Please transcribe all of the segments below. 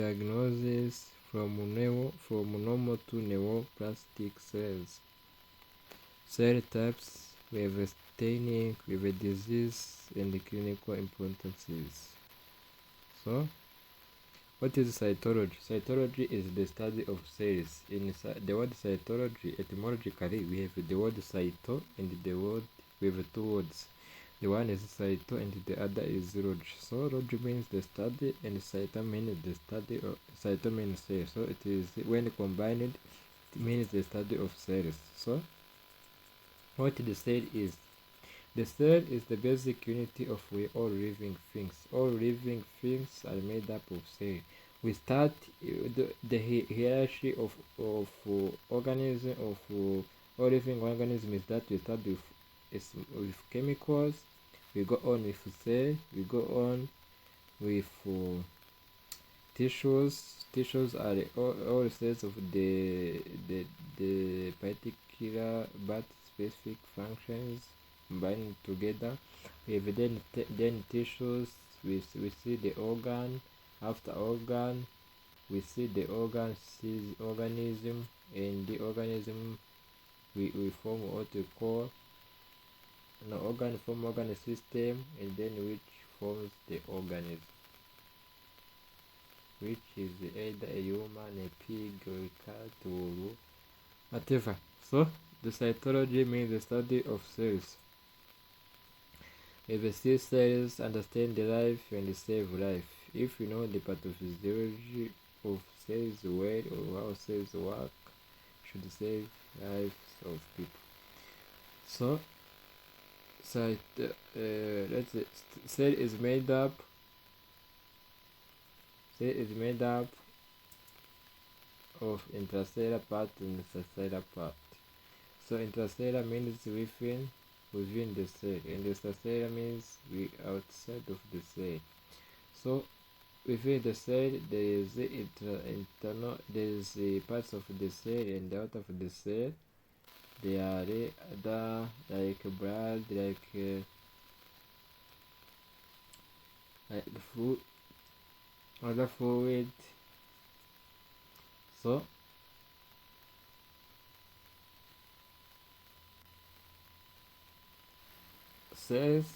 diagnosis from normal to neoplastic cells. Cell types, we have a staining, we have a disease, and the clinical importances. So, what is cytology? Cytology is the study of cells. In the word cytology, etymologically, we have the word cyto and the word, we have two words. The one is cyto and the other is logy. So logy means the study and cyto means the study of, cyto means cell. So it is, when combined, it means the study of cells. So what the cell is? The cell is the basic unity of all living things. All living things are made up of cells. We start the hierarchy of organism, of all living organisms, is that we start with chemicals, we go on with cell, we go on with tissues. Tissues are all cells of the particular but specific functions combined together. We have then tissues, we see the organ. After organ, we see the organ, sees organism, and the organism we form what we call organ, form organ system, and then which forms the organism, which is either a human, a pig, or a cat, or whatever. So the cytology means the study of cells. If we see cells, understand the life and save life. If you know the pathophysiology of cells well, or how cells work, should save lives of people. So let's say cell is made up of intracellular part and extracellular part. So intracellular means within the cell, and extracellular means outside of the cell. So within the cell there is internal, there is parts of the cell, and out of the cell there are other, like blood, like food, other fluid. So cells,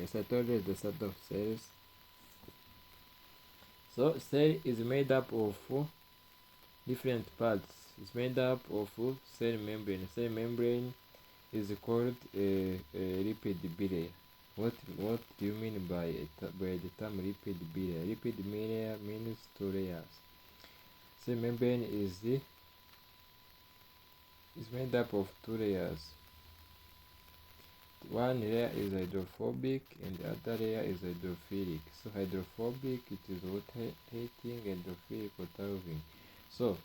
as I told you, the set of cells. So cell is made up of different parts. It's made up of cell membrane. Cell membrane is called a lipid bilayer. What do you mean by the term lipid bilayer? Lipid bilayer means two layers. Cell membrane is made up of two layers. One layer is hydrophobic and the other layer is hydrophilic. So hydrophobic, it is water hating, and hydrophilic, water loving. So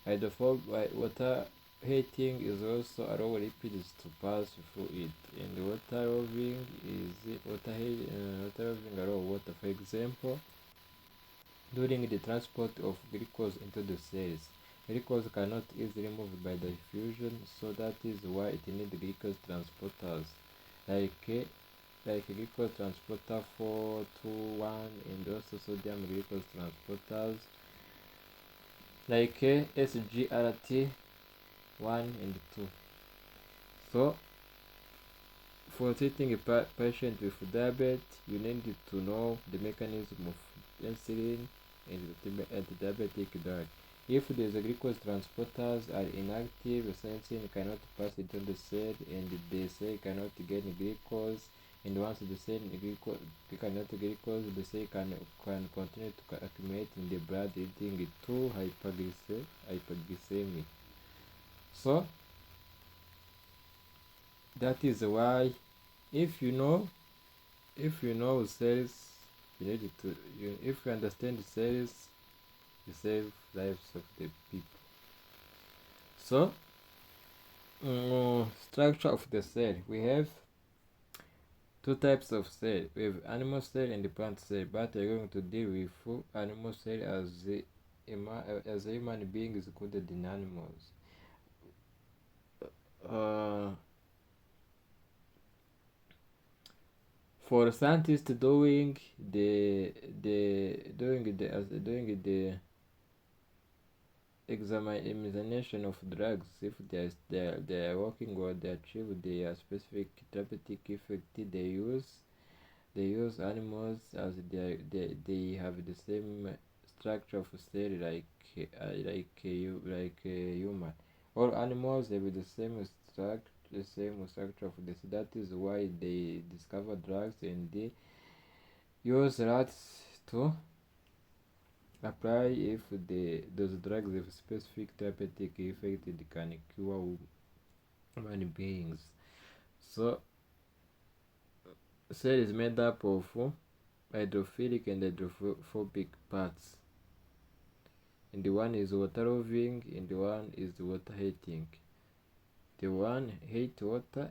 hydrophobic, water hating is also allow lipids to pass through it, and water loving is water loving allow water. For example, during the transport of glucose into the cells, glucose cannot easily move by diffusion, so that is why it needs glucose transporters, like glucose transporter 421, and also sodium glucose transporters like SGRT 1 and 2. So for treating a patient with diabetes, you need to know the mechanism of insulin and anti-diabetic drug. If the glucose transporters are inactive, the insulin cannot pass into the cell, and the cell cannot gain glucose. And once the cell cannot glucose, the cell can continue to accumulate in the blood, leading to hyperglycemia. So that is why, if you know cells, you need to. If you understand cells, you save lives of the people. So structure of the cell, we have two types of cell. We have animal cell and the plant cell, but we're going to deal with animal cell as a human being is included in animals. For scientists doing the examination of drugs, if they are working or they achieve their specific therapeutic effect, they use animals as they have the same structure of cell like human. All animals have the same structure of this. That is why they discover drugs and they use rats to apply. If those drugs have specific therapeutic effect, it can cure human beings. So cell is made up of hydrophilic and hydrophobic parts, and the one is water loving and the one is water hating. The one hate water,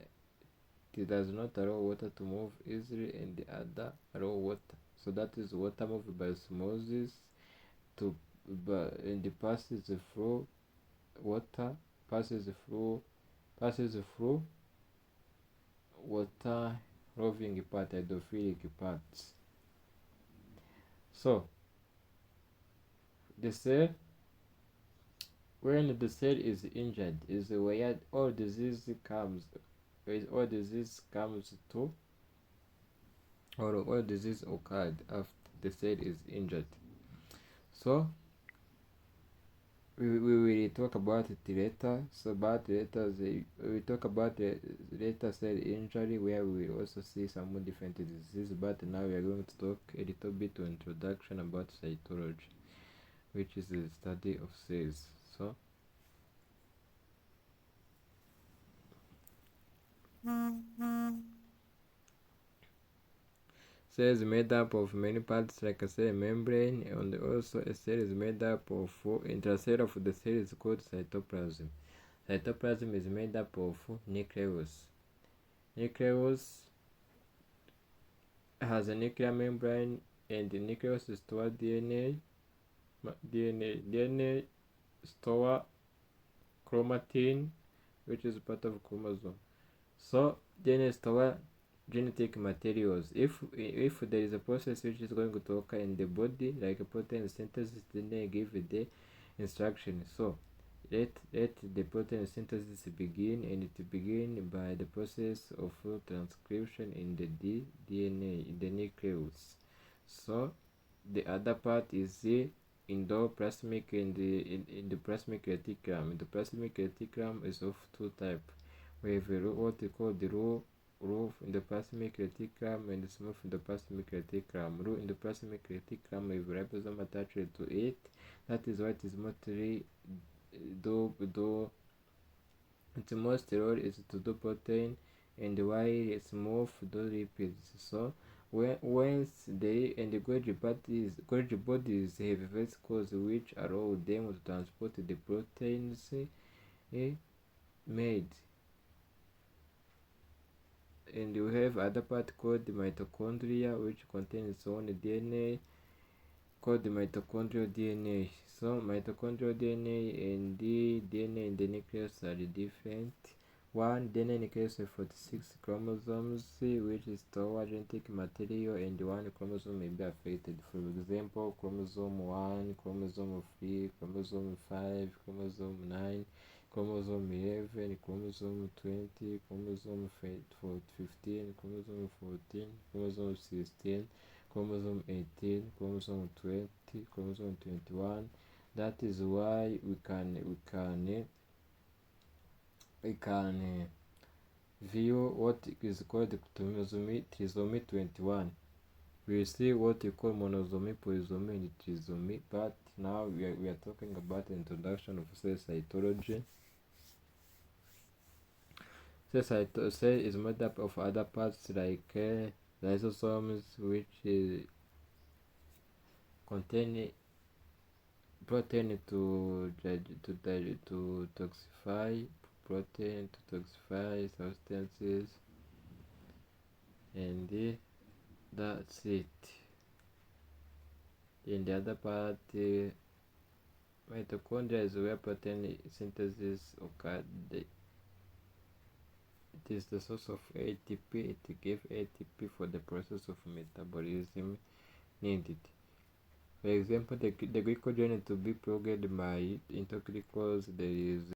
it does not allow water to move easily, and the other allow water. So that is water moved by osmosis to and it passes through water, passes through water loving part, hydrophilic parts. So the cell, when the cell is injured, is where all disease comes to, or all disease occurred after the cell is injured. So we will talk about it later. So but later we talk about the later cell injury, where we will also see some different diseases. But now we are going to talk a little bit to introduction about cytology, which is the study of cells. So cell is made up of many parts like a cell membrane, and also a cell is made up of intracellular of the cell is called cytoplasm. Cytoplasm is made up of nucleus. Nucleus has a nuclear membrane, and the nucleus stores DNA. DNA store chromatin, which is part of chromosome. So DNA store genetic materials. If there is a process which is going to occur in the body, like a protein synthesis, DNA give the instruction. So let the protein synthesis begin, and it begin by the process of transcription in the DNA in the nucleus. So the other part is the endoplasmic and the plasmic reticulum. The plasmic reticulum is of two types. We have what we call the raw endoplasmic reticulum and the smooth endoplasmic reticulum. Raw endoplasmic reticulum with ribosome attached to it. That is what is mostly its most role is to do protein, and while it's smooth do lipids. So once they and the Golgi bodies have vesicles which allow them to transport the proteins made. And we have other part called the mitochondria, which contains its own DNA called the mitochondrial DNA. So mitochondrial DNA and the DNA in the nucleus are different. One DNA nucleus with 46 chromosomes, which is store genetic material, and one chromosome may be affected. For example, chromosome 1, chromosome 3, chromosome 5, chromosome 9, chromosome 11, chromosome 20, chromosome 15, chromosome 14, chromosome 16, chromosome 18, chromosome 20, chromosome 21. That is why we can view what is called trisomy 21. We will see what we call monosomy, polysomy, and trisomy. But now we are talking about the introduction of cell cytology. Cell is made up of other parts like lysosomes, which contain protein to toxify substances, and that's it. In the other part, mitochondria is where protein synthesis occurred. it is the source of ATP. It gives ATP for the process of metabolism needed. For example, the glycogen to be plugged by interglycose, there is